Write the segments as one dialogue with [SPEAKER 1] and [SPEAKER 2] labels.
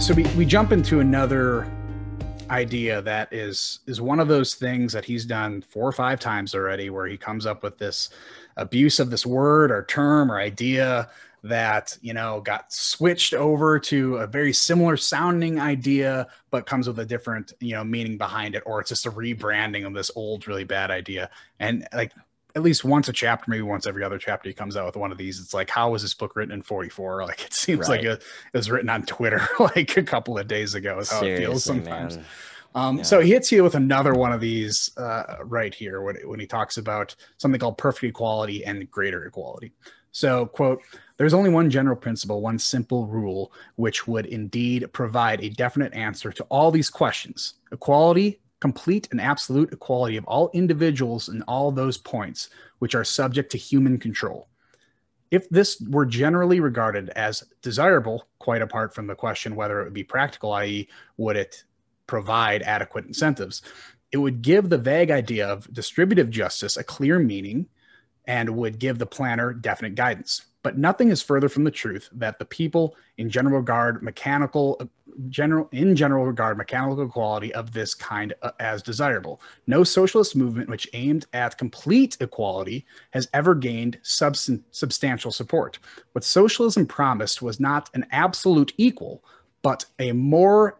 [SPEAKER 1] So we jump into another idea that is one of those things that he's done 4 or 5 times already, where he comes up with this abuse of this word or term or idea that, you know, got switched over to a very similar sounding idea, but comes with a different, you know, meaning behind it, or it's just a rebranding of this old, really bad idea. And like, at least once a chapter, maybe once every other chapter, he comes out with one of these. It's like, how was this book written in 44? Like, it seems like it was written on Twitter like a couple of days ago is how it feels sometimes. So he hits you with another one of these right here when he talks about something called perfect equality and greater equality. So, quote, "There's only one general principle, one simple rule, which would indeed provide a definite answer to all these questions. Equality, complete and absolute equality of all individuals in all those points which are subject to human control. If this were generally regarded as desirable, quite apart from the question whether it would be practical, i.e., would it provide adequate incentives, it would give the vague idea of distributive justice a clear meaning and would give the planner definite guidance. But nothing is further from the truth that the people in general regard mechanical equality of this kind as desirable. No socialist movement which aimed at complete equality has ever gained substantial support. What socialism promised was not an absolute equal, but a more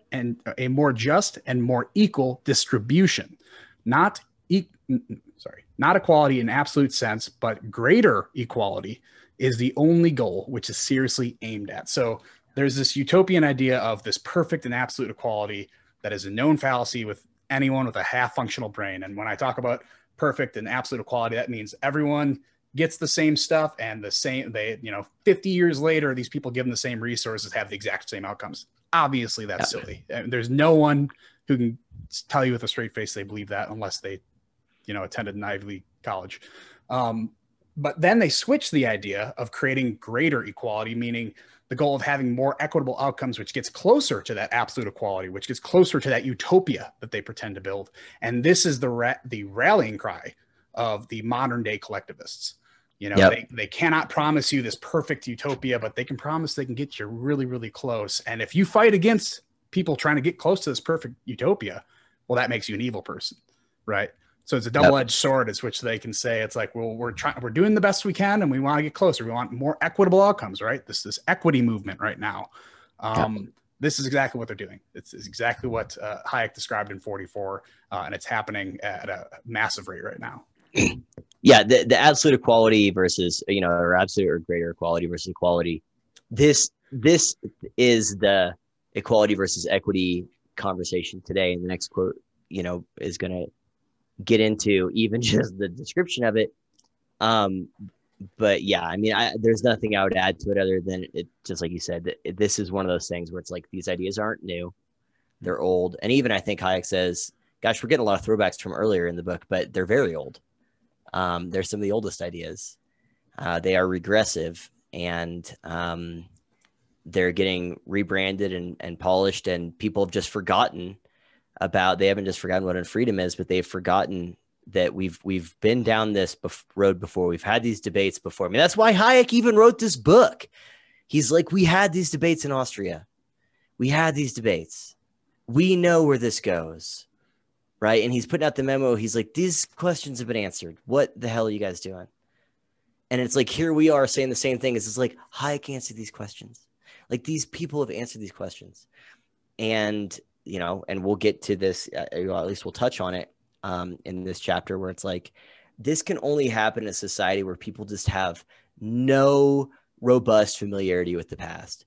[SPEAKER 1] just and more equal distribution. Not equality in absolute sense, but greater equality is the only goal which is seriously aimed at." So there's this utopian idea of this perfect and absolute equality that is a known fallacy with anyone with a half functional brain. And when I talk about perfect and absolute equality, that means everyone gets the same stuff and the same, 50 years later, these people given the same resources have the exact same outcomes. Obviously that's silly. There's no one who can tell you with a straight face they believe that unless they, attended an Ivy League college. But then they switch the idea of creating greater equality, meaning the goal of having more equitable outcomes, which gets closer to that absolute equality, which gets closer to that utopia that they pretend to build. And this is the rallying cry of the modern day collectivists. They cannot promise you this perfect utopia, but they can promise they can get you really, really close. And if you fight against people trying to get close to this perfect utopia, well, that makes you an evil person, right? So it's a double-edged sword, is which they can say it's like, well, we're doing the best we can, and we want to get closer. We want more equitable outcomes, right? This equity movement right now. This is exactly what they're doing. It's exactly what Hayek described in 44, and it's happening at a massive rate right now.
[SPEAKER 2] Yeah, the absolute equality versus, or absolute or greater equality versus equality. This is the equality versus equity conversation today. And the next quote, is going to get into even just the description of it. But yeah, I mean, there's nothing I would add to it other than it, just like you said, this is one of those things where it's like, these ideas aren't new, they're old. And even I think Hayek says, gosh, we're getting a lot of throwbacks from earlier in the book, but they're very old. They're some of the oldest ideas. They are regressive, and they're getting rebranded and polished, and people have just forgotten they haven't just forgotten what freedom is, but they've forgotten that we've been down this road before. We've had these debates before. I mean, that's why Hayek even wrote this book. He's like, we had these debates in Austria. We had these debates. We know where this goes, right? And he's putting out the memo. He's like, these questions have been answered. What the hell are you guys doing? And it's like, here we are saying the same thing. It's like, Hayek answered these questions. Like, these people have answered these questions. And and we'll get to this, at least we'll touch on it in this chapter, where it's like, this can only happen in a society where people just have no robust familiarity with the past,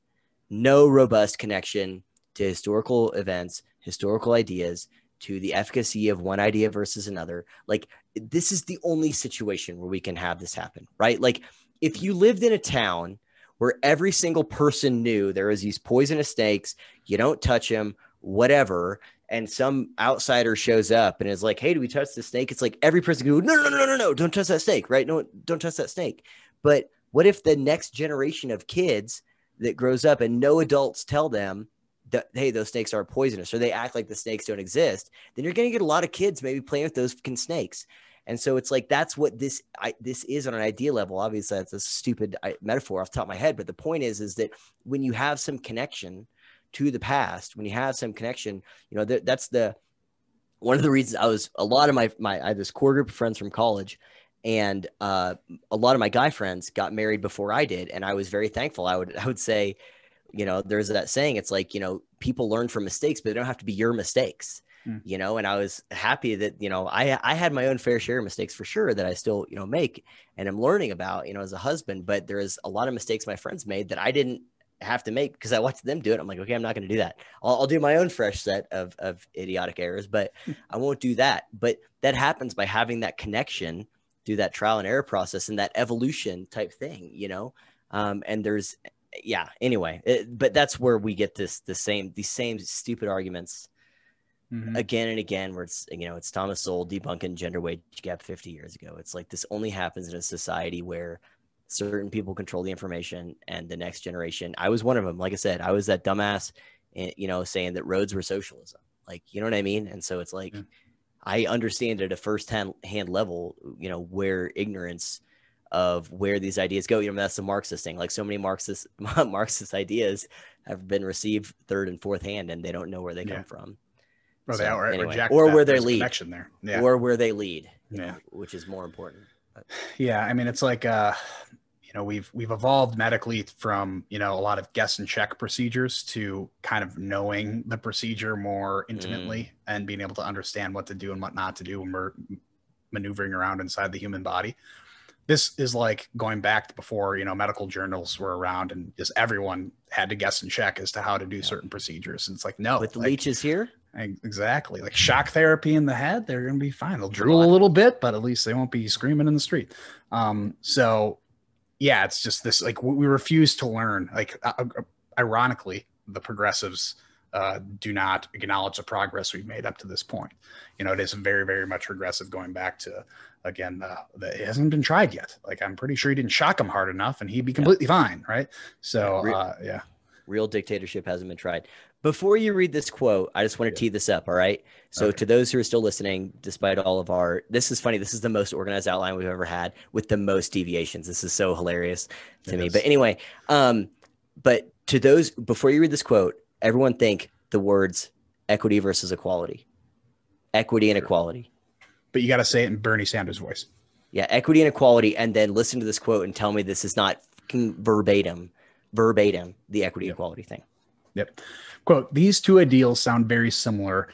[SPEAKER 2] no robust connection to historical events, historical ideas, to the efficacy of one idea versus another. Like, this is the only situation where we can have this happen, right? Like, if you lived in a town where every single person knew there was these poisonous snakes, you don't touch them, whatever, and some outsider shows up and is like, hey, do we touch the snake? It's like every person goes, no, don't touch that snake, right? No, don't touch that snake. But what if the next generation of kids that grows up and no adults tell them that, hey, those snakes are poisonous, or they act like the snakes don't exist? Then you're going to get a lot of kids maybe playing with those fucking snakes. And so it's like, that's what this is on an idea level. Obviously, that's a stupid metaphor off the top of my head. But the point is that when you have some connection to the past, when you have some connection, you know, that's one of the reasons a lot of I had this core group of friends from college, and a lot of my guy friends got married before I did. And I was very thankful. I would say, you know, there's that saying, it's like, you know, people learn from mistakes, but they don't have to be your mistakes, you know? And I was happy that, you know, I had my own fair share of mistakes for sure that I still, you know, make and I'm learning about, you know, as a husband, but there is a lot of mistakes my friends made that I didn't have to make because I watched them do it. I'm like, okay, I'm not going to do that. I'll do my own fresh set of idiotic errors, but I won't do that. But that happens by having that connection through that trial and error process and that evolution type thing, you know? And there's, yeah, anyway, but that's where we get these same stupid arguments again and again, where it's, you know, it's Thomas Sowell debunking gender wage gap 50 years ago. It's like, this only happens in a society where certain people control the information and the next generation. I was one of them. Like I said, I was that dumbass, you know, saying that roads were socialism. Like, you know what I mean? And so it's like, I understand at a first-hand level, you know, where ignorance of where these ideas go. You know, that's the Marxist thing. Like, so many Marxist ideas have been received third and fourth hand, and they don't know where they come from.
[SPEAKER 1] Or they outright reject
[SPEAKER 2] or
[SPEAKER 1] that
[SPEAKER 2] where they
[SPEAKER 1] there's a
[SPEAKER 2] lead,
[SPEAKER 1] connection there.
[SPEAKER 2] or where they lead, you know, which is more important. But.
[SPEAKER 1] Yeah, I mean, it's like, you know, we've evolved medically from, you know, a lot of guess and check procedures to kind of knowing the procedure more intimately and being able to understand what to do and what not to do when we're maneuvering around inside the human body. This is like going back to before, you know, medical journals were around and just everyone had to guess and check as to how to do certain procedures. And it's like, no.
[SPEAKER 2] With the leeches here?
[SPEAKER 1] Exactly. Like shock therapy in the head, they're going to be fine. They'll drool a little bit, but at least they won't be screaming in the street. So yeah, it's just this, like, we refuse to learn. Like, ironically, the progressives do not acknowledge the progress we've made up to this point. You know, it is very, very much regressive going back to, again, it hasn't been tried yet. Like, I'm pretty sure he didn't shock him hard enough and he'd be completely fine. Right. So,
[SPEAKER 2] real dictatorship hasn't been tried. Before you read this quote, I just want to tee this up. All right. So to those who are still listening, despite all of this is funny. This is the most organized outline we've ever had with the most deviations. This is so hilarious to me. But anyway, but to those, before you read this quote, everyone think the words equity versus equality, equity and equality.
[SPEAKER 1] But you got to say it in Bernie Sanders' voice.
[SPEAKER 2] Yeah. Equity and equality. And then listen to this quote and tell me this is not verbatim the equity equality thing.
[SPEAKER 1] Yep. Quote, these two ideals sound very similar.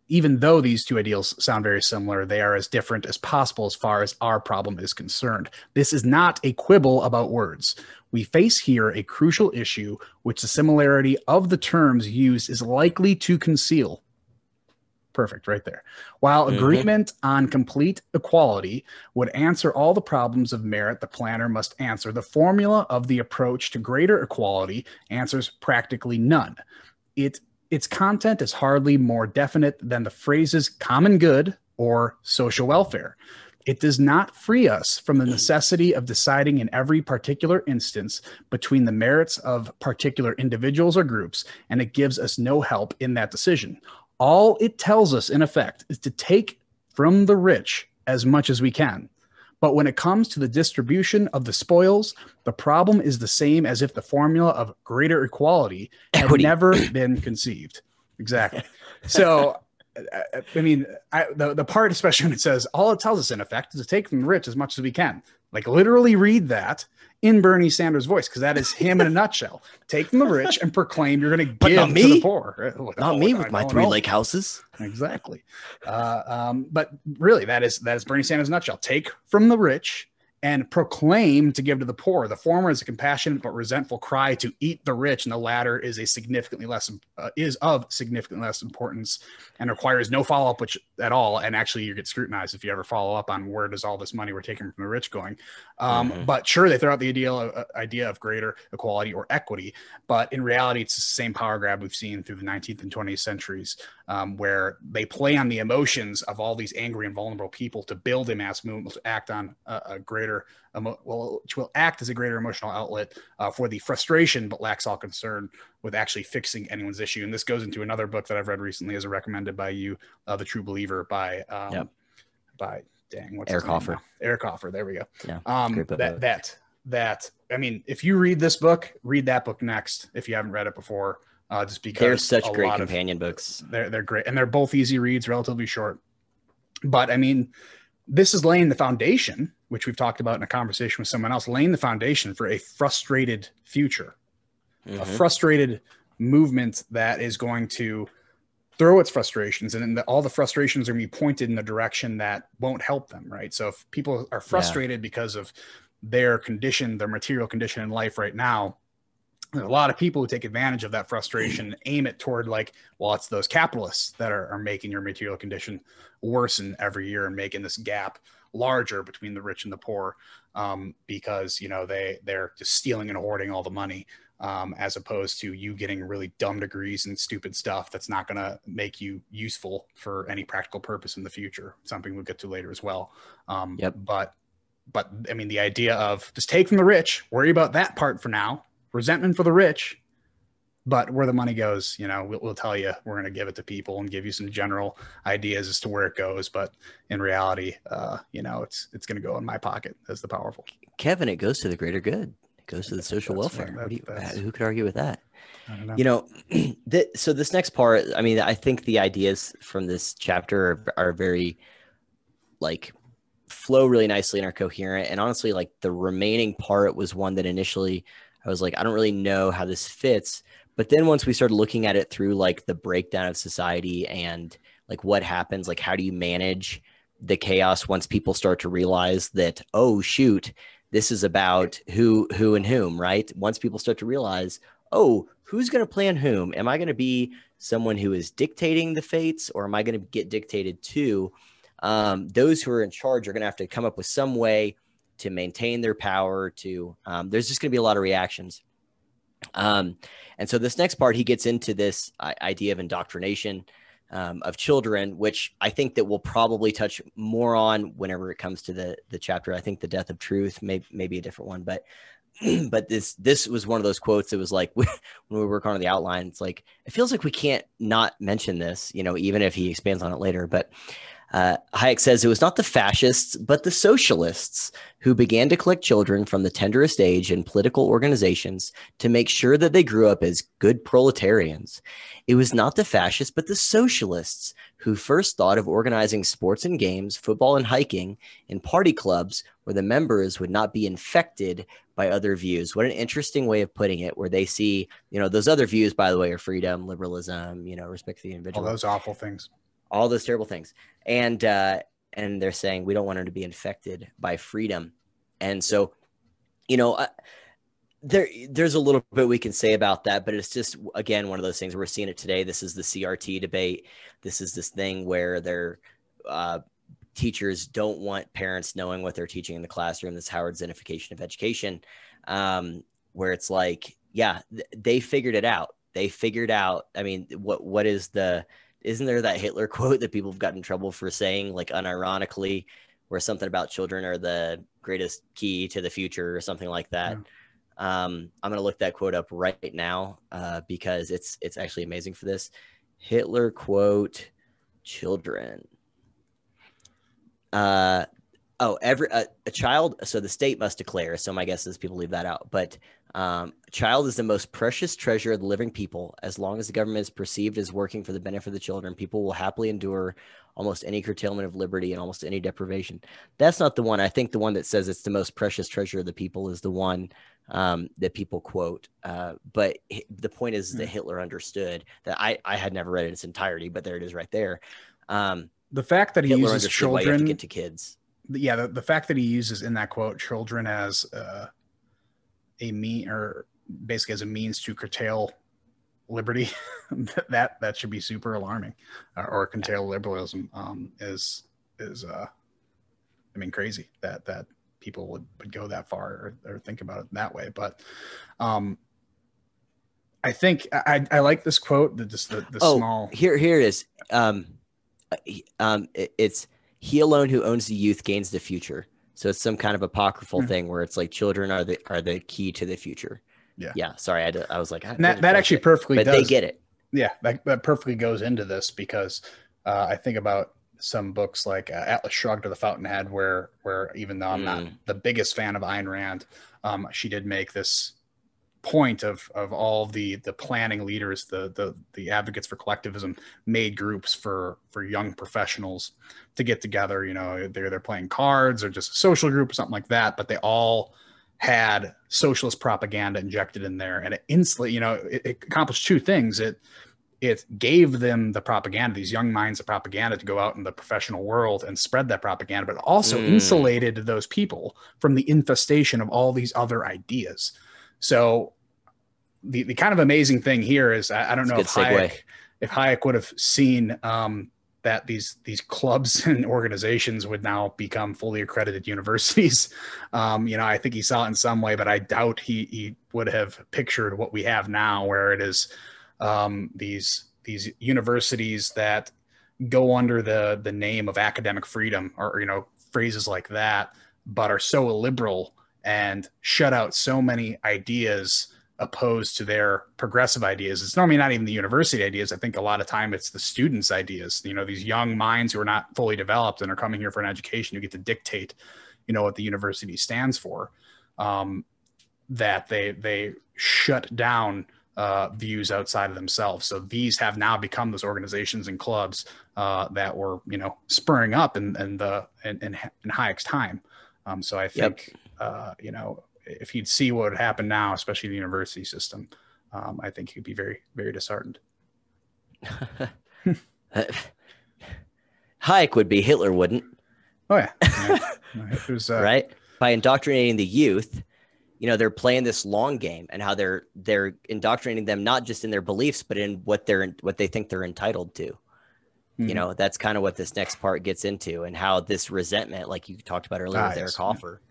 [SPEAKER 1] Even though these two ideals sound very similar, they are as different as possible as far as our problem is concerned. This is not a quibble about words. We face here a crucial issue which the similarity of the terms used is likely to conceal. Perfect, right there. While agreement on complete equality would answer all the problems of merit the planner must answer, the formula of the approach to greater equality answers practically none. Its content is hardly more definite than the phrases common good or social welfare. It does not free us from the necessity of deciding in every particular instance between the merits of particular individuals or groups, and it gives us no help in that decision. All it tells us, in effect, is to take from the rich as much as we can. But when it comes to the distribution of the spoils, the problem is the same as if the formula of greater equality had never been conceived. Exactly. So, I mean, the part, especially when it says, all it tells us, in effect, is to take from the rich as much as we can. Like, literally read that in Bernie Sanders' voice, because that is him in a nutshell. Take from the rich and proclaim you're going to give to the poor.
[SPEAKER 2] Not me with my 3 lake houses.
[SPEAKER 1] Exactly. But really, that is Bernie Sanders' nutshell. Take from the rich and proclaim to give to the poor. The former is a compassionate but resentful cry to eat the rich, and the latter is of significantly less importance and requires no follow-up at all. And actually, you get scrutinized if you ever follow up on where does all this money we're taking from the rich going. But sure, they throw out the idea of greater equality or equity, but in reality, it's the same power grab we've seen through the 19th and 20th centuries, where they play on the emotions of all these angry and vulnerable people to build a mass movement to act on a greater, which will act as a greater emotional outlet for the frustration, but lacks all concern with actually fixing anyone's issue. And this goes into another book that I've read recently, as recommended by you, The True Believer by Eric
[SPEAKER 2] Hoffer.
[SPEAKER 1] Eric Hoffer. There we go.
[SPEAKER 2] Yeah,
[SPEAKER 1] that, I mean, if you read this book, read that book next if you haven't read it before, just because
[SPEAKER 2] they're such great companion books.
[SPEAKER 1] They're great, and they're both easy reads, relatively short. But I mean, this is laying the foundation, which we've talked about in a conversation with someone else, laying the foundation for a frustrated future, a frustrated movement that is going to throw its frustrations, and all the frustrations are going to be pointed in the direction that won't help them, right? So if people are frustrated because of their condition, their material condition in life right now, there's a lot of people who take advantage of that frustration, aim it toward like, well, it's those capitalists that are making your material condition worsen every year and making this gap larger between the rich and the poor, because, you know, they're just stealing and hoarding all the money, as opposed to you getting really dumb degrees and stupid stuff that's not going to make you useful for any practical purpose in the future. Something we'll get to later as well. But I mean, the idea of just take from the rich, worry about that part for now, resentment for the rich, but where the money goes, you know, we'll tell you, we're going to give it to people and give you some general ideas as to where it goes. But in reality, you know, it's going to go in my pocket as the powerful.
[SPEAKER 2] Kevin, it goes to the greater good. It goes to the social welfare. Who could argue with that?
[SPEAKER 1] I don't know.
[SPEAKER 2] You know, so this next part, I mean, I think the ideas from this chapter are very like flow really nicely and are coherent. And honestly, like the remaining part was one that initially I was like, I don't really know how this fits. But then once we started looking at it through like the breakdown of society and like what happens, like how do you manage the chaos once people start to realize that, oh, shoot, this is about who and whom, right? Once people start to realize, oh, who's going to plan whom? Am I going to be someone who is dictating the fates, or am I going to get dictated to? Those who are in charge are going to have to come up with some way to maintain their power. There's just going to be a lot of reactions. And so this next part, he gets into this idea of indoctrination of children, which I think that we'll probably touch more on whenever it comes to the chapter. I think the death of truth may be a different one, but this was one of those quotes that was like, when we work on the outline, it's like, it feels like we can't not mention this, you know, even if he expands on it later. But Hayek says it was not the fascists, but the socialists who began to collect children from the tenderest age in political organizations to make sure that they grew up as good proletarians. It was not the fascists, but the socialists who first thought of organizing sports and games, football and hiking in party clubs where the members would not be infected by other views. What an interesting way of putting it, where they see, you know, those other views, by the way, are freedom, liberalism, you know, respect for the individual.
[SPEAKER 1] All those awful things.
[SPEAKER 2] All those terrible things. And they're saying we don't want them to be infected by freedom. And so, you know, there's a little bit we can say about that, but it's just, again, one of those things we're seeing it today. This is the CRT debate. This is this thing where their teachers don't want parents knowing what they're teaching in the classroom. This Howard Zenification of education, where it's like, yeah, they figured it out. They figured out, I mean, what is isn't there that Hitler quote that people have gotten in trouble for saying, like unironically, where something about children are the greatest key to the future or something like that? Yeah. I'm going to look that quote up right now because it's actually amazing for this. Hitler quote, children. A child. So the state must declare. So my guess is people leave that out, but a child is the most precious treasure of the living people. As long as the government is perceived as working for the benefit of the children, people will happily endure almost any curtailment of liberty and almost any deprivation. That's not the one. I think the one that says it's the most precious treasure of the people is the one that people quote. But the point is that Hitler understood that. I had never read it in its entirety, but there it is right there.
[SPEAKER 1] The fact that he
[SPEAKER 2] Hitler
[SPEAKER 1] uses children,
[SPEAKER 2] why you have to get to kids.
[SPEAKER 1] Yeah, the fact that he uses in that quote children as a means to curtail liberty, that should be super alarming, or curtail liberalism is I mean, crazy that people would go that far or think about it that way. But I think I like this quote, small.
[SPEAKER 2] Here it is. It's he alone who owns the youth gains the future. So it's some kind of apocryphal thing where it's like children are the key to the future. Yeah. Sorry, I was like,
[SPEAKER 1] that actually perfectly
[SPEAKER 2] but
[SPEAKER 1] does.
[SPEAKER 2] They get it.
[SPEAKER 1] Yeah, that perfectly goes into this because I think about some books like Atlas Shrugged or The Fountainhead, where even though I'm not the biggest fan of Ayn Rand, she did make this point of all the planning leaders, the advocates for collectivism, made groups for young professionals to get together. You know, they're playing cards or just a social group or something like that, but they all had socialist propaganda injected in there, and it instantly, you know, it accomplished two things. It gave them the propaganda, these young minds, the propaganda to go out in the professional world and spread that propaganda, but it also insulated those people from the infestation of all these other ideas. So the kind of amazing thing here is, I don't know if Hayek would have seen that these clubs and organizations would now become fully accredited universities. You know, I think he saw it in some way, but I doubt he would have pictured what we have now, where it is these universities that go under the name of academic freedom, or, you know, phrases like that, but are so illiberal and shut out so many ideas opposed to their progressive ideas. It's normally not even the university ideas. I think a lot of time it's the students' ideas. You know, these young minds who are not fully developed and are coming here for an education, who get to dictate, you know, what the university stands for, that they shut down views outside of themselves. So these have now become those organizations and clubs that were, you know, spurring up in Hayek's time. So I think, you know, if he'd see what would happen now, especially in the university system, I think he'd be very, very disheartened.
[SPEAKER 2] Hayek would be, Hitler wouldn't.
[SPEAKER 1] Oh yeah. Hitler's,
[SPEAKER 2] right? By indoctrinating the youth, you know, they're playing this long game, and how they're indoctrinating them not just in their beliefs, but in what they think they're entitled to. You know, that's kind of what this next part gets into, and how this resentment, like you talked about earlier with Eric Hoffer,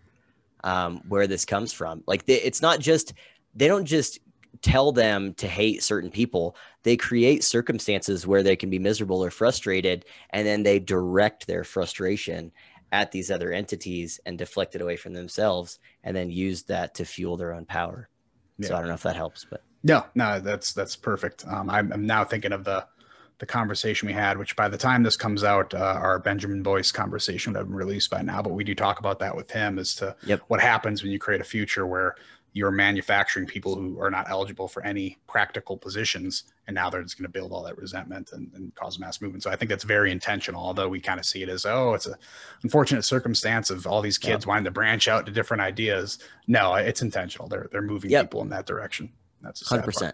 [SPEAKER 2] where this comes from. Like, it's not just, they don't just tell them to hate certain people. They create circumstances where they can be miserable or frustrated, and then they direct their frustration at these other entities and deflect it away from themselves, and then use that to fuel their own power. So I don't know if that helps, but
[SPEAKER 1] no, that's perfect. I'm now thinking of the conversation we had, which by the time this comes out, our Benjamin Boyce conversation would have been released by now, but we do talk about that with him as to what happens when you create a future where you're manufacturing people who are not eligible for any practical positions, and now they're just going to build all that resentment and cause mass movement. So I think that's very intentional, although we kind of see it as, oh, it's an unfortunate circumstance of all these kids wanting to branch out to different ideas. No, it's intentional. They're moving people in that direction. That's a sad
[SPEAKER 2] 100%.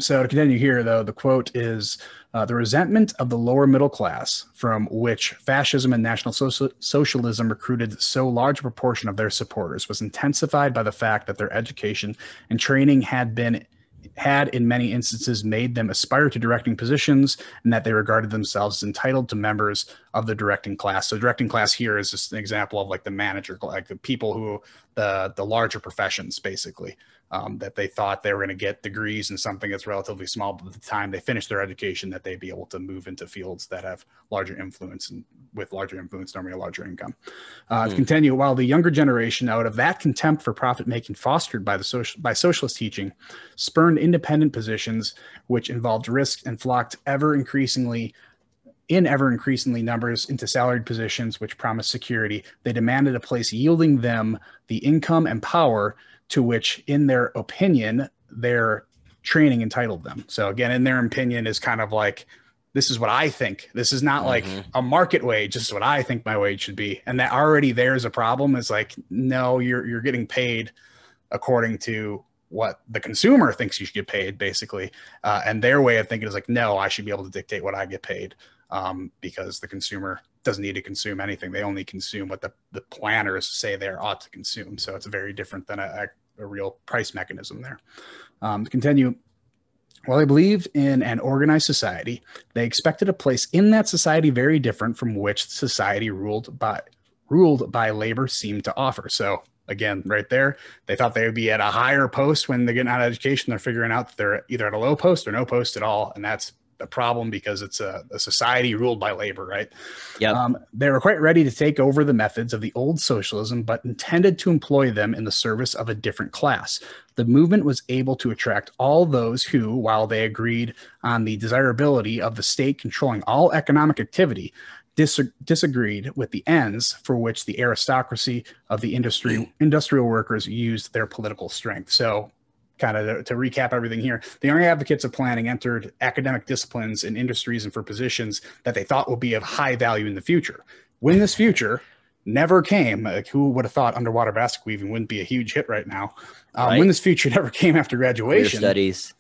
[SPEAKER 1] So to continue here, though, the quote is, the resentment of the lower middle class, from which fascism and National Socialism recruited so large a proportion of their supporters, was intensified by the fact that their education and training had in many instances made them aspire to directing positions, and that they regarded themselves as entitled to members of the directing class. So directing class here is just an example of like the manager, like the people who, the larger professions, basically. That they thought they were going to get degrees in something that's relatively small, but at the time they finished their education, that they'd be able to move into fields that have larger influence, and with larger influence, normally a larger income. To continue, while the younger generation, out of that contempt for profit making fostered by by socialist teaching, spurned independent positions which involved risk, and flocked ever increasingly numbers into salaried positions which promised security, they demanded a place yielding them the income and power to which, in their opinion, their training entitled them. So again, in their opinion is kind of like, this is what I think. This is not like a market wage. This is what I think my wage should be. And that already there's a problem. It's like, no, you're getting paid according to what the consumer thinks you should get paid, basically. And their way of thinking is like, no, I should be able to dictate what I get paid, because the consumer doesn't need to consume anything. They only consume what the planners say they ought to consume. So it's very different than a real price mechanism there. To continue, while they believed in an organized society, they expected a place in that society very different from which society ruled by labor seemed to offer. So again, right there, they thought they would be at a higher post when they're getting out of education. They're figuring out that they're either at a low post or no post at all. And that's a problem because it's a society ruled by labor, right?
[SPEAKER 2] Yep.
[SPEAKER 1] They were quite ready to take over the methods of the old socialism, but intended to employ them in the service of a different class. The movement was able to attract all those who, while they agreed on the desirability of the state controlling all economic activity, disagreed with the ends for which the aristocracy of the industrial workers used their political strength. So kind of to recap everything here, the young advocates of planning entered academic disciplines and industries and for positions that they thought would be of high value in the future. When this future never came, like who would have thought underwater basket weaving wouldn't be a huge hit right now?
[SPEAKER 2] Right.
[SPEAKER 1] When this future never came after graduation,
[SPEAKER 2] Career studies,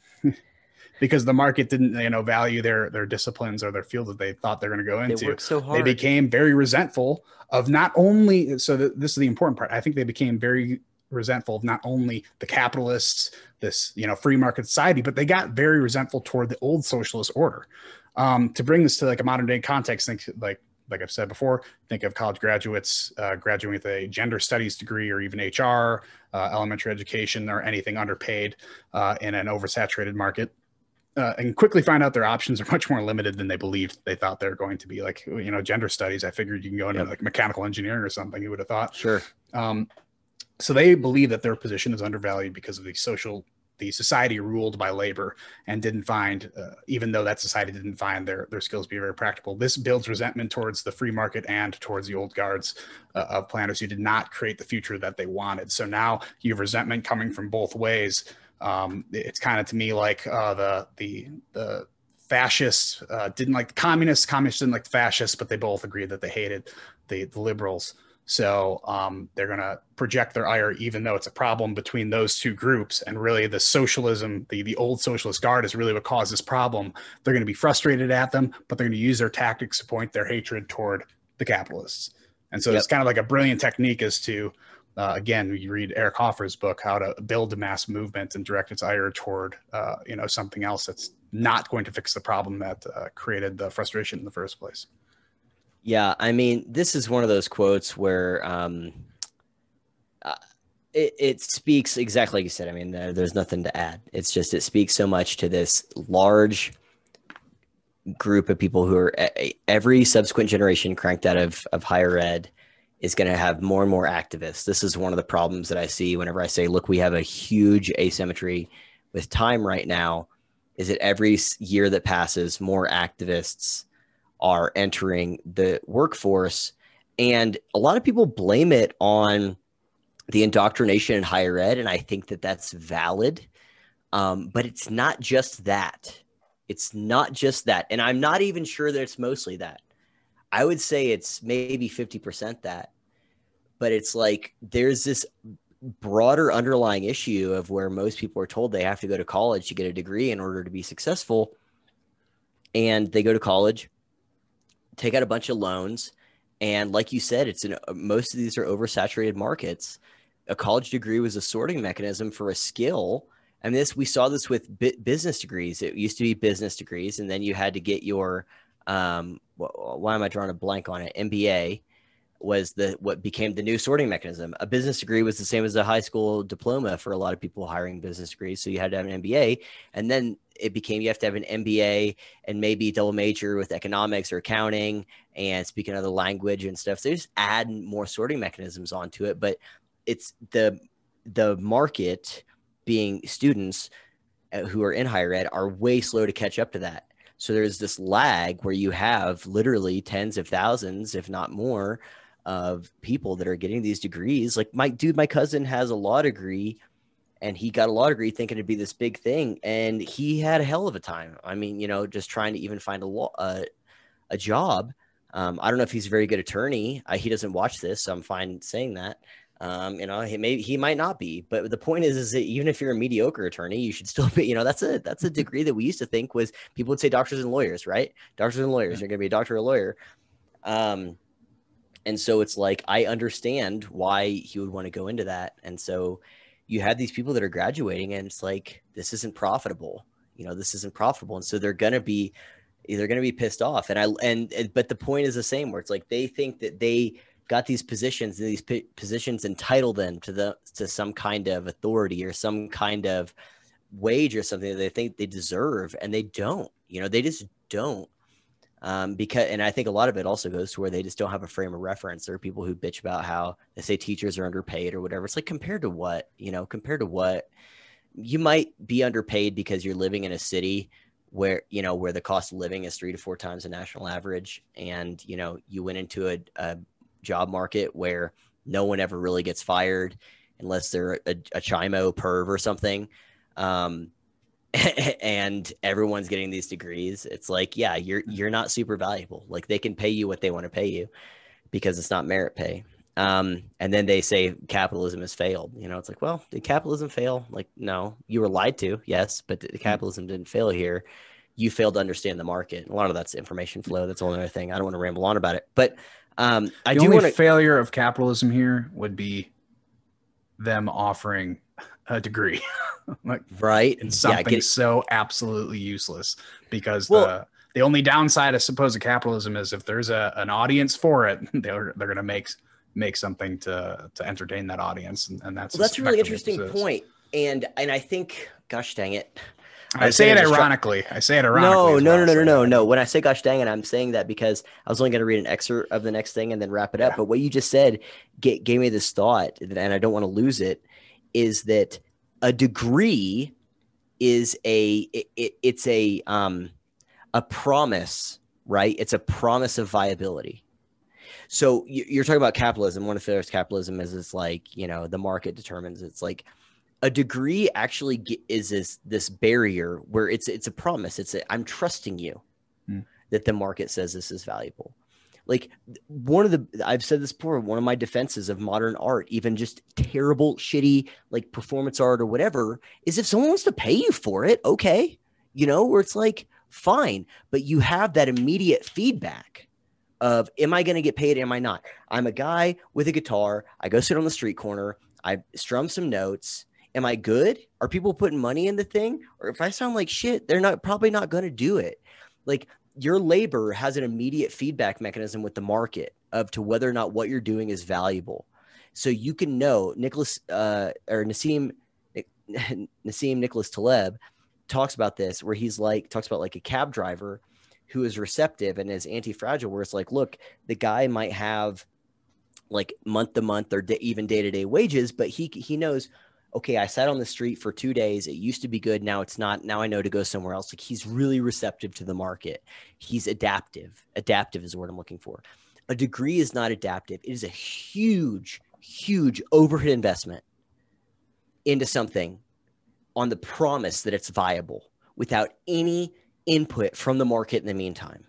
[SPEAKER 1] because the market didn't, value their disciplines or their field that they thought they're going to go into.
[SPEAKER 2] They worked so hard.
[SPEAKER 1] They became very resentful of not only, so this is the important part. I think they became very resentful of not only the capitalists, this, free market society, but they got very resentful toward the old socialist order. To bring this to like a modern day context, think like I've said before, think of college graduates graduating with a gender studies degree or even HR, elementary education, or anything underpaid in an oversaturated market. And quickly find out their options are much more limited than they believed they thought they were going to be. Like, gender studies, I figured you can go into like mechanical engineering or something, you would have thought.
[SPEAKER 2] Sure.
[SPEAKER 1] So they believe that their position is undervalued because of the society ruled by labor and didn't find, even though that society didn't find their skills to be very practical. This builds resentment towards the free market and towards the old guards of planners who did not create the future that they wanted. So now you have resentment coming from both ways. It's kind of to me like the fascists didn't like the communists didn't like the fascists, but they both agreed that they hated the liberals. So they're going to project their ire, even though it's a problem between those two groups. And really the socialism, the old socialist guard is really what caused this problem. They're going to be frustrated at them, but they're going to use their tactics to point their hatred toward the capitalists. And so it's kind of like a brilliant technique as to, again, you read Eric Hoffer's book, how to build a mass movement and direct its ire toward, something else that's not going to fix the problem that created the frustration in the first place.
[SPEAKER 2] Yeah, I mean, this is one of those quotes where it speaks exactly like you said. I mean, there's nothing to add. It's just, it speaks so much to this large group of people who are every subsequent generation cranked out of higher ed is going to have more and more activists. This is one of the problems that I see whenever I say, look, we have a huge asymmetry with time right now, is that every year that passes, more activists are entering the workforce. And a lot of people blame it on the indoctrination in higher ed. And I think that that's valid. But it's not just that. It's not just that. And I'm not even sure that it's mostly that. I would say it's maybe 50% that. But it's like there's this broader underlying issue of where most people are told they have to go to college to get a degree in order to be successful. And they go to college, take out a bunch of loans. And like you said, most of these are oversaturated markets. A college degree was a sorting mechanism for a skill. I mean, we saw this with business degrees. It used to be business degrees. And then you had to get your, why am I drawing a blank on it? MBA was what became the new sorting mechanism. A business degree was the same as a high school diploma for a lot of people hiring business degrees. So you had to have an MBA, and then it became, you have to have an MBA and maybe double major with economics or accounting and speak another language and stuff. So they just add more sorting mechanisms onto it. But it's the market, being students who are in higher ed, are way slow to catch up to that. So there's this lag where you have literally tens of thousands, if not more, of people that are getting these degrees. Like my cousin has a law degree, and he got a law degree thinking it'd be this big thing, and he had a hell of a time. I mean, just trying to even find a job. I don't know if he's a very good attorney. He doesn't watch this, so I'm fine saying that. He might not be, but the point is that even if you're a mediocre attorney, you should still be, that's a degree that we used to think was, people would say doctors and lawyers, right? Doctors and lawyers, you're going to be a doctor or a lawyer. And so it's like, I understand why he would want to go into that. And so you have these people that are graduating, and it's like, this isn't profitable. This isn't profitable. And so they're going to be pissed off. But the point is the same, where it's like, they think that they got these positions, and these positions entitle them to some kind of authority or some kind of wage or something that they think they deserve, and they don't. You know, they just don't. Because, and I think a lot of it also goes to where they just don't have a frame of reference. There are people who bitch about how they say teachers are underpaid or whatever. It's like, compared to what, you know, compared to what? You might be underpaid because you're living in a city where, you know, where the cost of living is 3 to 4 times the national average. And, you know, you went into a job market where no one ever really gets fired unless they're a Chimo perv or something. And everyone's getting these degrees. It's like, yeah, you're not super valuable. Like, they can pay you what they want to pay you because it's not merit pay. And then they say capitalism has failed. You know, it's like, well, did capitalism fail? Like, no, you were lied to. Yes, but the capitalism didn't fail here. You failed to understand the market. A lot of that's information flow. That's a whole other thing. I don't want to ramble on about it, but I
[SPEAKER 1] the
[SPEAKER 2] do
[SPEAKER 1] only
[SPEAKER 2] want to.
[SPEAKER 1] failure of capitalism here would be them offering a degree. Like,
[SPEAKER 2] Right.
[SPEAKER 1] in something so absolutely useless, because the only downside, I suppose, of capitalism is if there's an audience for it, they're going to make something to entertain that audience. And that's
[SPEAKER 2] a really interesting point. And I think, gosh dang it.
[SPEAKER 1] I say it ironically.
[SPEAKER 2] No. When I say gosh dang it, I'm saying that because I was only going to read an excerpt of the next thing and then wrap it up. But what you just said gave me this thought, and I don't want to lose it, is that a degree is it's a promise, right? It's a promise of viability. So you're talking about capitalism. One of the failures of capitalism is it's like, you know, the market determines. It's like a degree actually is this barrier where it's a promise. I'm trusting you that the market says this is valuable. Like, I've said this before, one of my defenses of modern art, even just terrible, shitty, like performance art or whatever, is if someone wants to pay you for it, okay, you know, where it's like, fine, but you have that immediate feedback of, am I going to get paid? Am I not? I'm a guy with a guitar. I go sit on the street corner. I strum some notes. Am I good? Are people putting money in the thing? Or if I sound like shit, they're probably not going to do it. Like, your labor has an immediate feedback mechanism with the market to whether or not what you're doing is valuable. So you can know Nassim Nicholas Taleb talks about this, where talks about like a cab driver who is receptive and is anti-fragile, where it's like, look, the guy might have like month to month or even day-to-day wages, but he knows, okay, I sat on the street for 2 days. It used to be good. Now it's not. Now I know to go somewhere else. Like, he's really receptive to the market. He's adaptive. Adaptive is the word I'm looking for. A degree is not adaptive. It is a huge, huge overhead investment into something on the promise that it's viable without any input from the market in the meantime.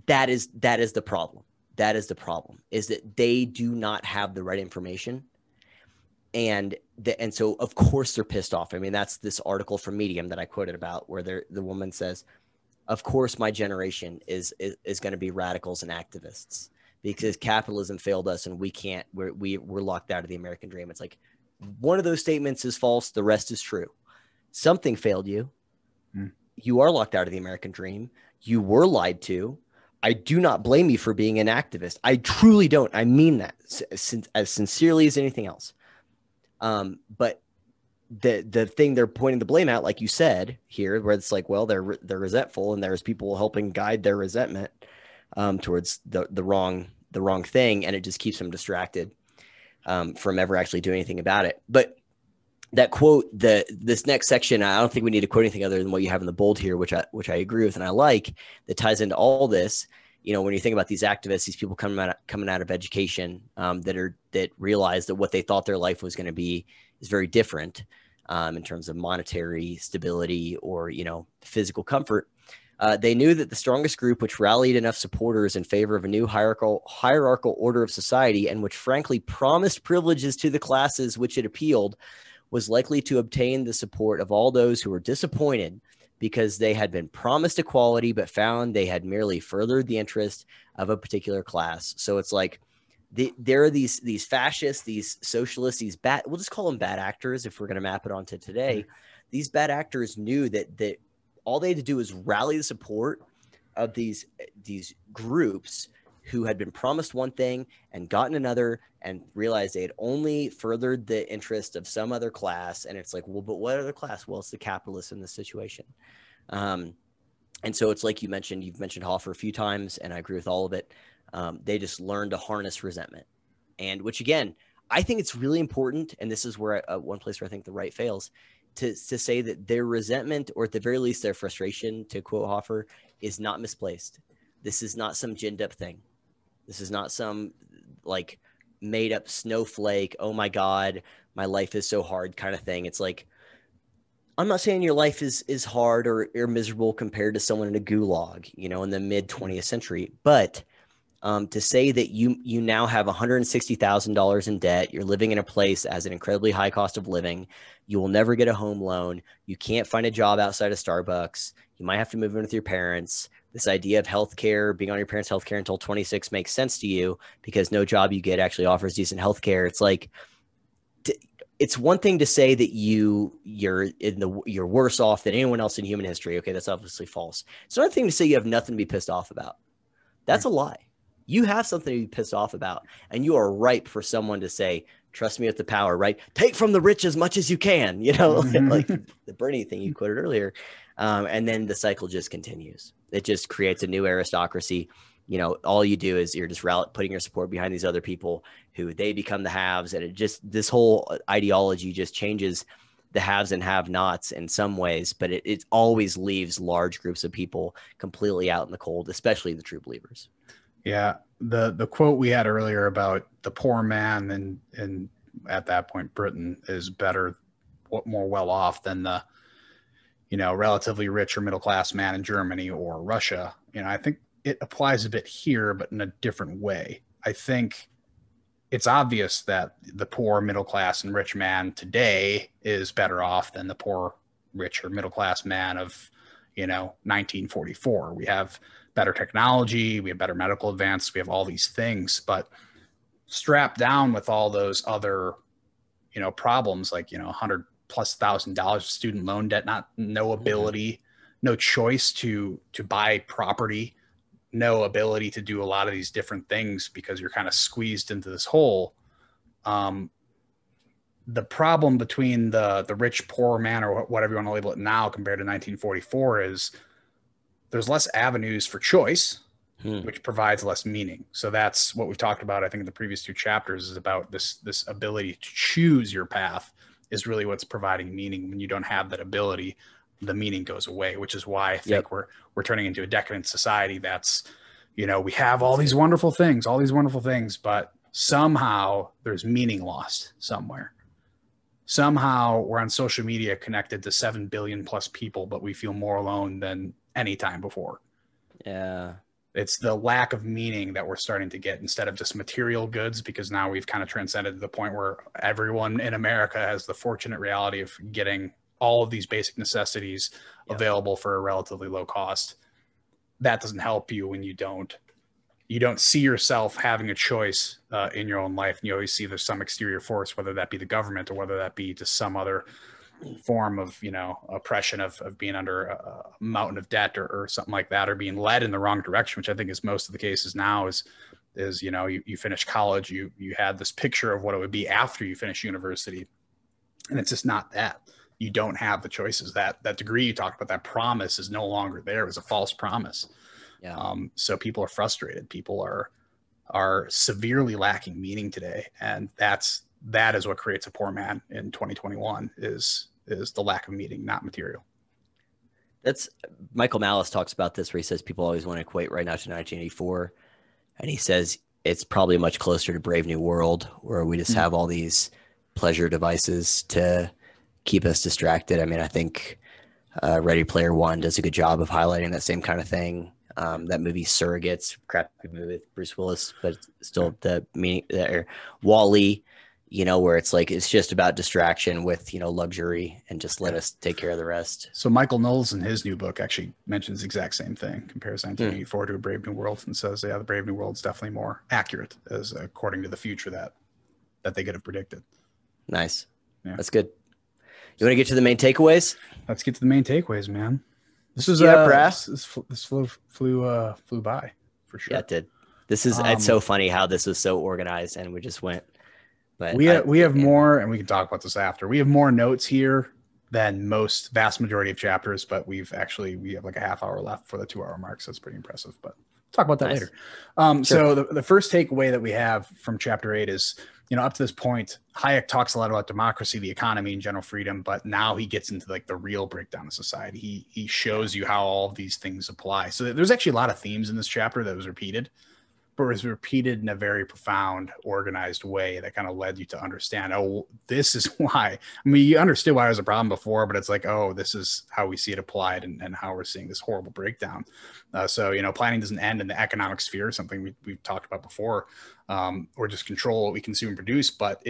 [SPEAKER 2] That is the problem. That is the problem, is that they do not have the right information. And so, of course, they're pissed off. I mean, that's this article from Medium that I quoted about, where the woman says, of course, my generation is going to be radicals and activists because capitalism failed us and we're locked out of the American dream. It's like, one of those statements is false. The rest is true. Something failed you. You are locked out of the American dream. You were lied to. I do not blame you for being an activist. I truly don't. I mean that as sincerely as anything else. But the thing they're pointing the blame at, like you said here, where it's like, well, they're resentful, and there's people helping guide their resentment towards the wrong thing, and it just keeps them distracted from ever actually doing anything about it. But that quote, this next section, I don't think we need to quote anything other than what you have in the bold here, which I agree with and I like, that ties into all this. You know, when you think about these activists, these people coming out of education that realize that what they thought their life was going to be is very different in terms of monetary stability or, you know, physical comfort. They knew that the strongest group, which rallied enough supporters in favor of a new hierarchical order of society, and which frankly promised privileges to the classes which it appealed, was likely to obtain the support of all those who were disappointed because they had been promised equality, but found they had merely furthered the interest of a particular class. So it's like, there are these fascists, these socialists, we'll just call them bad actors if we're going to map it onto today. These bad actors knew that all they had to do was rally the support of these groups who had been promised one thing and gotten another, and realized they had only furthered the interest of some other class. And it's like, well, but what other class? Well, it's the capitalists in this situation. And so it's like you've mentioned Hoffer a few times, and I agree with all of it. They just learn to harness resentment. And which, again, I think it's really important. And this is where one place where I think the right fails to say that their resentment, or at the very least, their frustration, to quote Hoffer, is not misplaced. This is not some ginned up thing. This is not some like made up snowflake. Oh my God, my life is so hard kind of thing. It's like, I'm not saying your life is hard or miserable compared to someone in a gulag, in the mid 20th century, but to say that you now have $160,000 in debt, you're living in a place that has an incredibly high cost of living, you will never get a home loan, you can't find a job outside of Starbucks, you might have to move in with your parents. This idea of healthcare, being on your parents' healthcare until 26 makes sense to you because no job you get actually offers decent healthcare. It's like, it's one thing to say that you're worse off than anyone else in human history. Okay, that's obviously false. It's another thing to say you have nothing to be pissed off about. That's a lie. You have something to be pissed off about, and you are ripe for someone to say, trust me with the power, right? Take from the rich as much as you can, like the Bernie thing you quoted earlier. And then the cycle just continues. It just creates a new aristocracy. All you do is you're just putting your support behind these other people who they become the haves. And this whole ideology just changes the haves and have-nots in some ways, but it always leaves large groups of people completely out in the cold, especially the true believers.
[SPEAKER 1] Yeah. The quote we had earlier about the poor man and at that point, Britain is better, more well off than the, relatively rich or middle-class man in Germany or Russia. I think it applies a bit here, but in a different way. I think it's obvious that the poor, middle class, and rich man today is better off than the poor, rich, or middle class man of, 1944. We have better technology, we have better medical advances, we have all these things, but strapped down with all those other, problems like, $100,000+ of student loan debt, no ability, no choice to buy property, no ability to do a lot of these different things because you're kind of squeezed into this hole. The problem between the rich, poor man, or whatever you want to label it now, compared to 1944 is there's less avenues for choice, which provides less meaning. So that's what we've talked about, I think, in the previous two chapters, is about this ability to choose your path is really what's providing meaning. When you don't have that ability, the meaning goes away, which is why I think we're turning into a decadent society. That's, we have all these wonderful things, but somehow there's meaning lost somewhere. Somehow we're on social media connected to 7 billion plus people, but we feel more alone than any time before.
[SPEAKER 2] Yeah.
[SPEAKER 1] It's the lack of meaning that we're starting to get instead of just material goods, because now we've kind of transcended to the point where everyone in America has the fortunate reality of getting all of these basic necessities available for a relatively low cost. That doesn't help you when you don't see yourself having a choice in your own life. And you always see there's some exterior force, whether that be the government or whether that be just some other form of, oppression of being under a mountain of debt or something like that, or being led in the wrong direction, which I think is most of the cases now is, you finish college, you had this picture of what it would be after you finish university. And it's just not that. You don't have the choices. That degree you talked about, that promise is no longer there. It was a false promise. Yeah. So people are frustrated. People are severely lacking meaning today. And that is what creates a poor man in 2021 is the lack of meaning, not material.
[SPEAKER 2] That's Michael Malice talks about this, where he says people always want to equate right now to 1984. And he says it's probably much closer to Brave New World, where we just have all these pleasure devices to keep us distracted. I mean, I think Ready Player One does a good job of highlighting that same kind of thing. That movie Surrogates, crappy movie with Bruce Willis, but still the meaning there. Wall-E, where it's like, it's just about distraction with, luxury, and just let us take care of the rest.
[SPEAKER 1] So Michael Knowles in his new book actually mentions the exact same thing, compares 1984 to A Brave New World, and says, the Brave New World is definitely more accurate as according to the future that they could have predicted.
[SPEAKER 2] Nice. Yeah. That's good. You want to get to the main takeaways?
[SPEAKER 1] Let's get to the main takeaways, man. This is this flew by for sure.
[SPEAKER 2] Yeah, it did. This is it's so funny how this was so organized, and we just went. But
[SPEAKER 1] we have more, and we can talk about this after. We have more notes here than most vast majority of chapters, but we have like a half hour left for the 2 hour mark. So it's pretty impressive, but talk about that later.
[SPEAKER 2] Sure.
[SPEAKER 1] So the first takeaway that we have from chapter 8 is, up to this point, Hayek talks a lot about democracy, the economy, and general freedom, but now he gets into like the real breakdown of society. He shows you how all of these things apply. So there's actually a lot of themes in this chapter that was repeated, but was repeated in a very profound, organized way that kind of led you to understand, oh, this is why. I mean, you understood why it was a problem before, but it's like, oh, this is how we see it applied and how we're seeing this horrible breakdown. So, planning doesn't end in the economic sphere, something we've talked about before, or just control what we consume and produce, but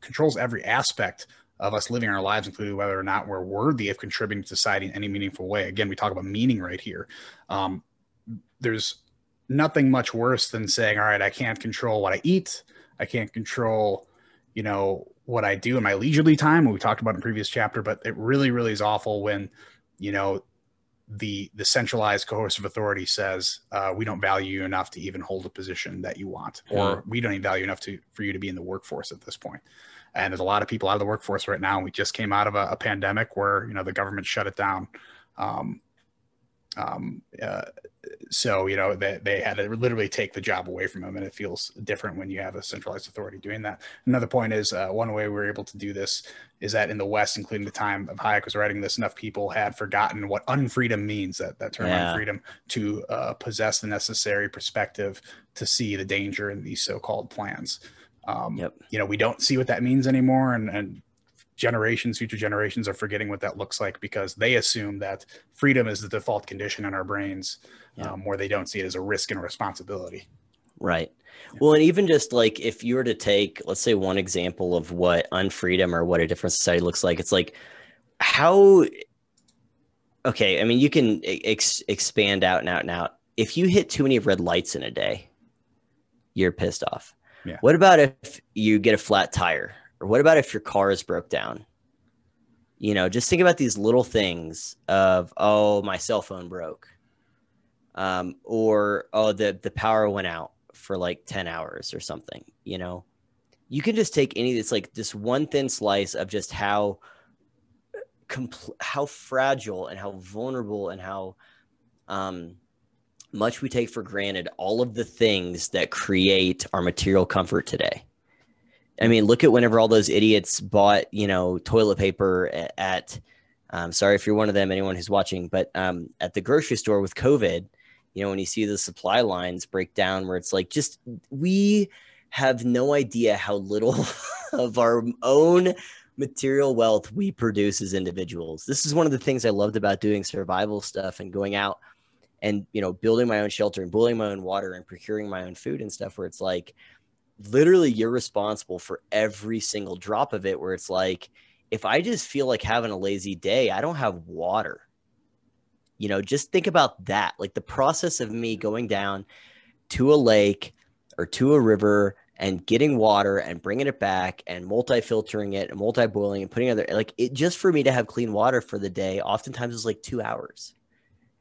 [SPEAKER 1] controls every aspect of us living our lives, including whether or not we're worthy of contributing to society in any meaningful way. Again, we talk about meaning right here. There's nothing much worse than saying, all right, I can't control what I eat. I can't control, what I do in my leisurely time, what we talked about in the previous chapter, but it really, really is awful when, the centralized coercive authority says, we don't value you enough to even hold a position that you want, or we don't even value enough for you to be in the workforce at this point. And there's a lot of people out of the workforce right now. And we just came out of a pandemic where, the government shut it down. So, they had to literally take the job away from them, and it feels different when you have a centralized authority doing that. Another point is one way we were able to do this is that in the West, including the time of Hayek was writing this, enough people had forgotten what unfreedom means, that term unfreedom, to possess the necessary perspective to see the danger in these so-called plans. We don't see what that means anymore. And future generations are forgetting what that looks like because they assume that freedom is the default condition in our brains, where they don't see it as a risk and a responsibility.
[SPEAKER 2] Right. Well, and even just like if you were to take, let's say, one example of what unfreedom or what a different society looks like, it's like okay, I mean, you can expand out and out and out. If you hit too many red lights in a day, you're pissed off. Yeah. What about if you get a flat tire? Or what about if your car is broke down? Just think about these little things of, oh, my cell phone broke. Or, oh, the power went out for like 10 hours or something. You can just take it's like this one thin slice of just how fragile and how vulnerable and how much we take for granted all of the things that create our material comfort today. I mean, look at whenever all those idiots bought, toilet paper at sorry if you're one of them, anyone who's watching, but at the grocery store with COVID, when you see the supply lines break down where it's like, we have no idea how little of our own material wealth we produce as individuals. This is one of the things I loved about doing survival stuff and going out and, building my own shelter and boiling my own water and procuring my own food and stuff, where it's like, literally you're responsible for every single drop of it, where it's like, if I just feel like having a lazy day, I don't have water. Just think about that. Like the process of me going down to a lake or to a river and getting water and bringing it back and multi-filtering it and multi-boiling and putting other, like it just for me to have clean water for the day, oftentimes is like 2 hours,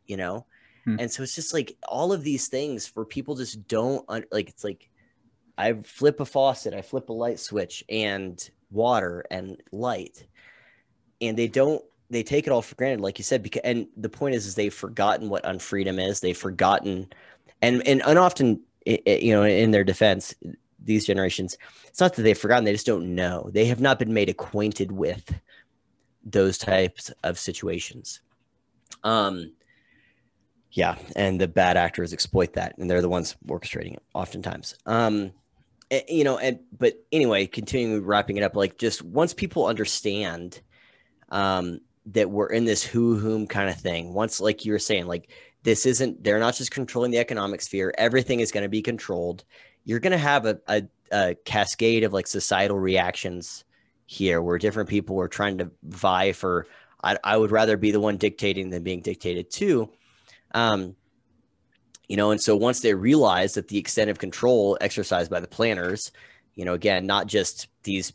[SPEAKER 2] And so it's just like all of these things for people just don't it's like, I flip a faucet, I flip a light switch and water and light, and they take it all for granted, like you said, and the point is they've forgotten what unfreedom is. They've forgotten, and often, in their defense, these generations, it's not that they've forgotten, they just don't know. They have not been made acquainted with those types of situations. Yeah. And the bad actors exploit that, and they're the ones orchestrating it oftentimes. But anyway, continuing wrapping it up, like just once people understand that we're in this whom kind of thing, once, like you were saying, like they're not just controlling the economic sphere, everything is going to be controlled. You're going to have a cascade of like societal reactions here where different people are trying to vie for, I would rather be the one dictating than being dictated to. And so once they realize that the extent of control exercised by the planners, again, not just these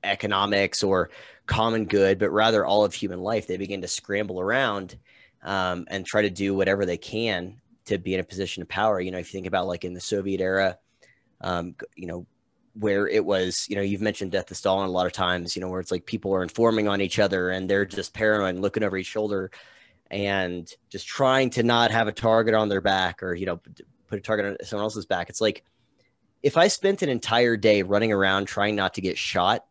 [SPEAKER 2] economics or common good, but rather all of human life, they begin to scramble around and try to do whatever they can to be in a position of power. If you think about like in the Soviet era, where it was, you've mentioned Death to Stalin a lot of times, where it's like people are informing on each other and they're just paranoid and looking over each shoulder and just trying to not have a target on their back or, put a target on someone else's back. It's like, if I spent an entire day running around trying not to get shot,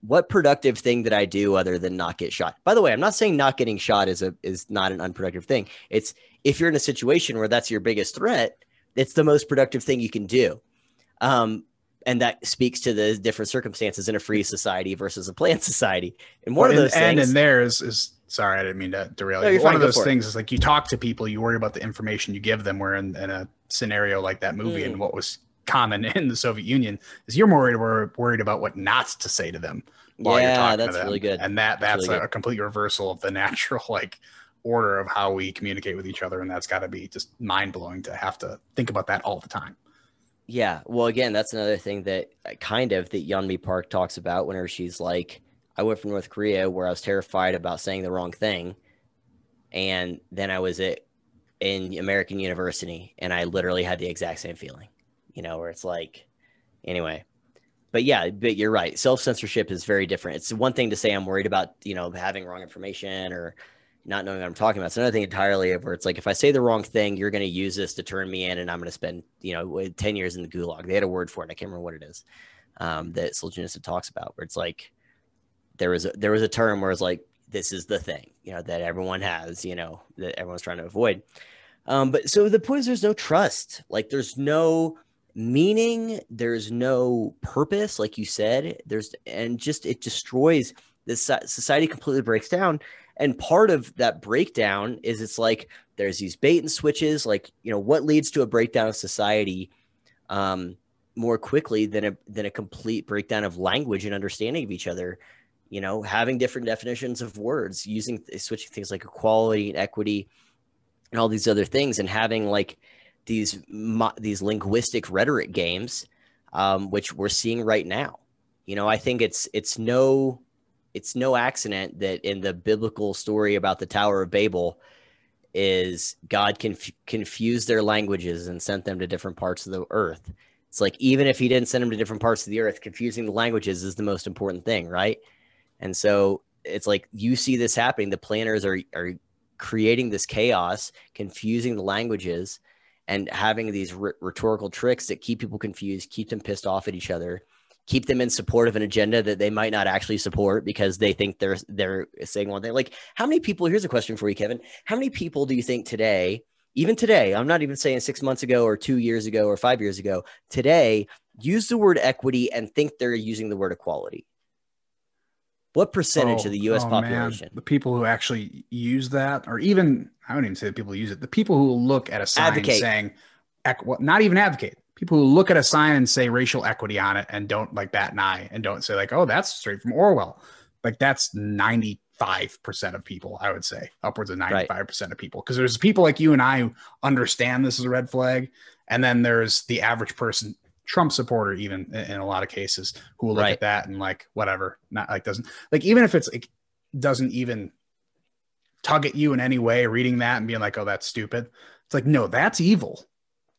[SPEAKER 2] what productive thing did I do other than not get shot? By the way, I'm not saying not getting shot is not an unproductive thing. It's if you're in a situation where that's your biggest threat, it's the most productive thing you can do. And that speaks to the different circumstances in a free society versus a planned society. And one of those things,
[SPEAKER 1] and there is sorry, I didn't mean to derail you. One of those things is like you talk to people, you worry about the information you give them. Where in a scenario like that movie and what was common in the Soviet Union is you're more worried about what not to say to them while you're talking to them. That's
[SPEAKER 2] really good.
[SPEAKER 1] And that's really a complete reversal of the natural order of how we communicate with each other. And that's got to be just mind blowing to have to think about that all the time.
[SPEAKER 2] Yeah. Well, again, that's another thing that that Yeonmi Park talks about whenever she's like, I went from North Korea where I was terrified about saying the wrong thing. And then I was in American University and I literally had the exact same feeling, where it's like, anyway, but you're right. Self-censorship is very different. It's one thing to say, I'm worried about, having wrong information or not knowing what I'm talking about. It's another thing entirely where it's like, if I say the wrong thing, you're going to use this to turn me in and I'm going to spend, 10 years in the gulag. They had a word for it. I can't remember what it is that Solzhenitsyn talks about, where it's like, there was a term where it's like, this is the thing, that everyone has, that everyone's trying to avoid. But so the point is there's no trust. Like there's no meaning. There's no purpose. Like you said, it destroys this society, completely breaks down. And part of that breakdown is it's like there's these bait and switches, like, what leads to a breakdown of society more quickly than a complete breakdown of language and understanding of each other, having different definitions of words, switching things like equality and equity and all these other things, and having like these linguistic rhetoric games, which we're seeing right now. I think it's no accident that in the biblical story about the Tower of Babel is God confused their languages and sent them to different parts of the earth. It's like, even if he didn't send them to different parts of the earth, confusing the languages is the most important thing, right? And so it's like, you see this happening. The planners are creating this chaos, confusing the languages and having these rhetorical tricks that keep people confused, keep them pissed off at each other, keep them in support of an agenda that they might not actually support because they think they're saying one thing. Like, how many people, here's a question for you, Kevin. How many people do you think today, even today, I'm not even saying 6 months ago or 2 years ago or 5 years ago, today, use the word equity and think they're using the word equality? What percentage of the U.S. population?
[SPEAKER 1] Man. The people who actually use that, or even, I wouldn't even say the people who use it, the people who look at a sign saying, not even advocate, people who look at a sign and say racial equity on it and don't like bat an eye and don't say like, oh, that's straight from Orwell. Like that's 95% of people, I would say, upwards of 95% of people. Because there's people like you and I who understand this is a red flag. And then there's the average person, Trump supporter, even in a lot of cases, who will look at that and like, whatever, not like, doesn't like, even if it's like, doesn't even tug at you in any way, reading that and being like, oh, that's stupid. It's like, no, that's evil.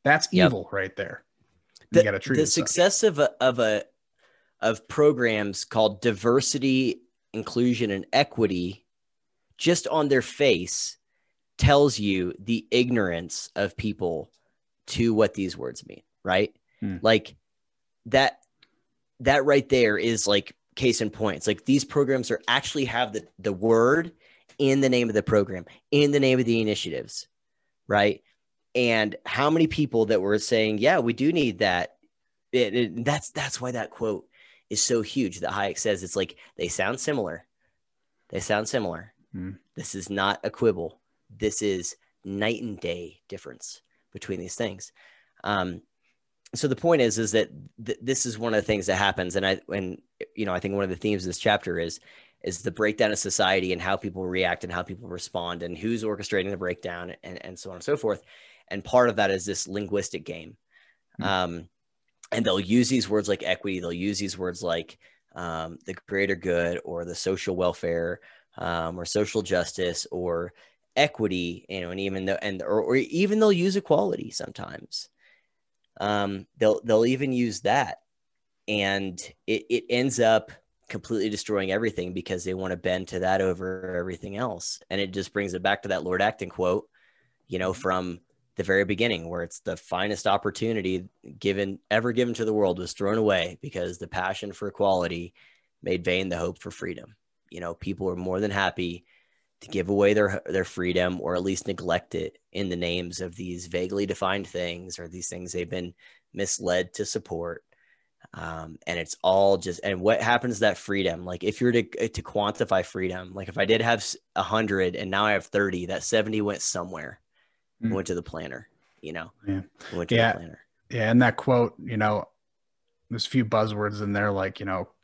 [SPEAKER 1] That's evil right there. You got to treat
[SPEAKER 2] the success of programs called diversity, inclusion, and equity, just on their face, tells you the ignorance of people to what these words mean, right? Like that right there is like case in point. It's like these programs are actually have the word in the name of the program, in the name of the initiatives, right? And how many people that were saying, yeah, we do need that. That's why that quote is so huge that Hayek says, it's like, they sound similar. They sound similar. This is not a quibble. This is night and day difference between these things. So the point is that this is one of the things that happens. And I think one of the themes of this chapter is the breakdown of society and how people react and how people respond and who's orchestrating the breakdown and so on and so forth. And part of that is this linguistic game. And they'll use these words like equity. They'll use these words like the greater good or the social welfare or social justice or equity, and even or even they'll use equality sometimes. They'll even use that. And it ends up completely destroying everything because they want to bend to that over everything else. And it just brings it back to that Lord Acton quote, from the very beginning, where it's the finest opportunity ever given to the world was thrown away because the passion for equality made vain the hope for freedom. People are more than happy to give away their freedom, or at least neglect it, in the names of these vaguely defined things, or these things they've been misled to support. And it's all just, and what happens to that freedom? Like, if you're to quantify freedom, like if I did have 100 and now I have 30, that 70 went somewhere. It went to the planner,
[SPEAKER 1] Yeah.
[SPEAKER 2] Went to the planner.
[SPEAKER 1] Yeah. And that quote, there's a few buzzwords in there, like,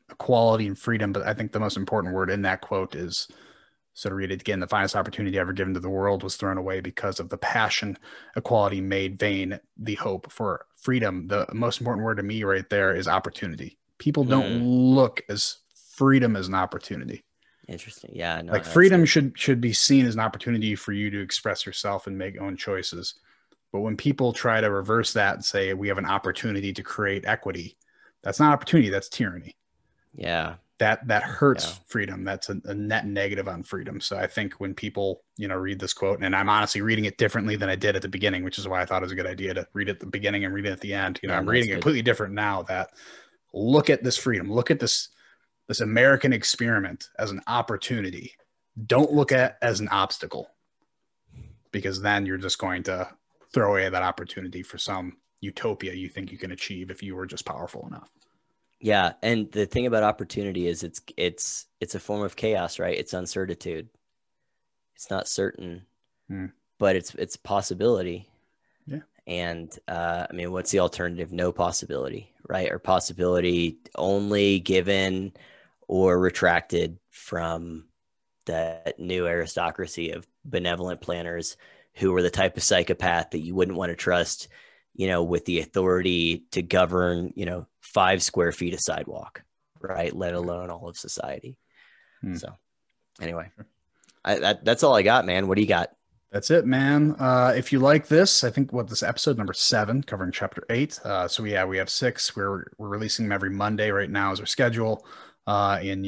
[SPEAKER 1] equality and freedom. But I think the most important word in that quote is, so to read it again, the finest opportunity ever given to the world was thrown away because of the passion. Equality made vain the hope for freedom. The most important word to me right there is opportunity. People don't look as freedom as an opportunity.
[SPEAKER 2] Interesting. Yeah. No,
[SPEAKER 1] like freedom should be seen as an opportunity for you to express yourself and make own choices. But when people try to reverse that and say we have an opportunity to create equity, that's not opportunity, that's tyranny.
[SPEAKER 2] Yeah.
[SPEAKER 1] That hurts freedom. That's a net negative on freedom. So I think when people, read this quote, and I'm honestly reading it differently than I did at the beginning, which is why I thought it was a good idea to read it at the beginning and read it at the end. I'm reading it completely different now. That look at this freedom, look at this American experiment as an opportunity. Don't look at it as an obstacle, because then you're just going to throw away that opportunity for some utopia you think you can achieve if you were just powerful enough.
[SPEAKER 2] Yeah. And the thing about opportunity is it's a form of chaos, right? It's uncertitude. It's not certain, but it's possibility.
[SPEAKER 1] Yeah.
[SPEAKER 2] And what's the alternative? No possibility, right? Or possibility only given or retracted from that new aristocracy of benevolent planners who were the type of psychopath that you wouldn't want to trust, with the authority to govern, 5 square feet of sidewalk, right? Let alone all of society. So anyway, that's all I got, man. What do you got?
[SPEAKER 1] That's it, man. If you like this, I think this episode number 7 covering chapter 8. So we have 6. We're releasing them every Monday right now as our schedule. And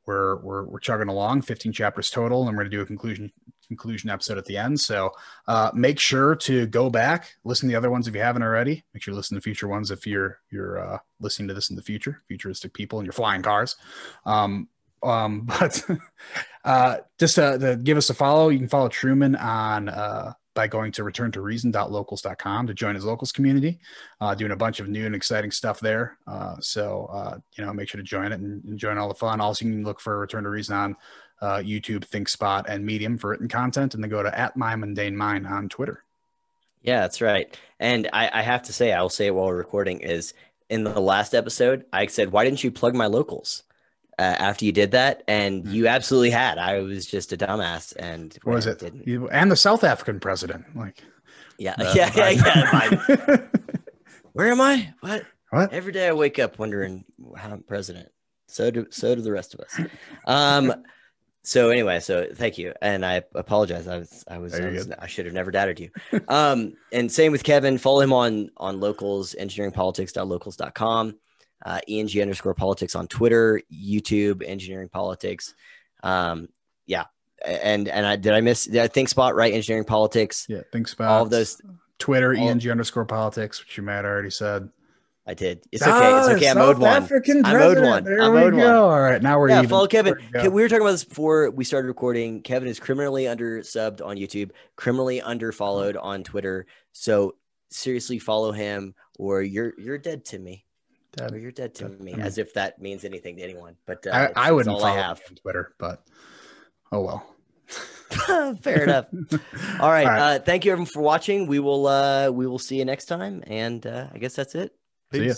[SPEAKER 1] we're chugging along, 15 chapters total, and we're going to do a conclusion episode at the end. So make sure to go back, listen to the other ones if you haven't already. Make sure to listen to future ones if you're listening to this in the future, futuristic people in your flying cars. But just to give us a follow, you can follow Truman on by going to returntoreason.locals.com to join his locals community, doing a bunch of new and exciting stuff there. So make sure to join it and join all the fun. Also, you can look for Return to Reason on YouTube, ThinkSpot, and Medium for written content, and then go to @MyMundaneMind on Twitter.
[SPEAKER 2] Yeah, that's right. And I have to say, I will say it while we're recording, is in the last episode, I said, why didn't you plug my locals? After you did that, and you absolutely had. I was just a dumbass, and
[SPEAKER 1] what was it? And the South African president,
[SPEAKER 2] yeah. Where am I? What? Every day I wake up wondering how I'm president. So do the rest of us. So anyway, thank you, and I apologize. I should have never doubted you. And same with Kevin. Follow him on locals, engineeringpolitics.locals.com. ENG_politics on Twitter, YouTube, engineering politics. And did I ThinkSpot, right? Engineering politics.
[SPEAKER 1] Yeah. ThinkSpot.
[SPEAKER 2] All of those.
[SPEAKER 1] Twitter, ENG_politics, which you might already said.
[SPEAKER 2] I did. It's okay. It's okay. I mowed one.
[SPEAKER 1] There we go. All right. Now we're even.
[SPEAKER 2] Follow Kevin. We were talking about this before we started recording. Kevin is criminally undersubbed on YouTube, criminally underfollowed on Twitter. So seriously follow him, or you're dead to me. Or you're dead to me, as if that means anything to anyone. But
[SPEAKER 1] I wouldn't follow him on Twitter, but oh well.
[SPEAKER 2] Fair enough. All right. Thank you everyone for watching. We will see you next time, and I guess that's it. Peace.
[SPEAKER 1] See ya.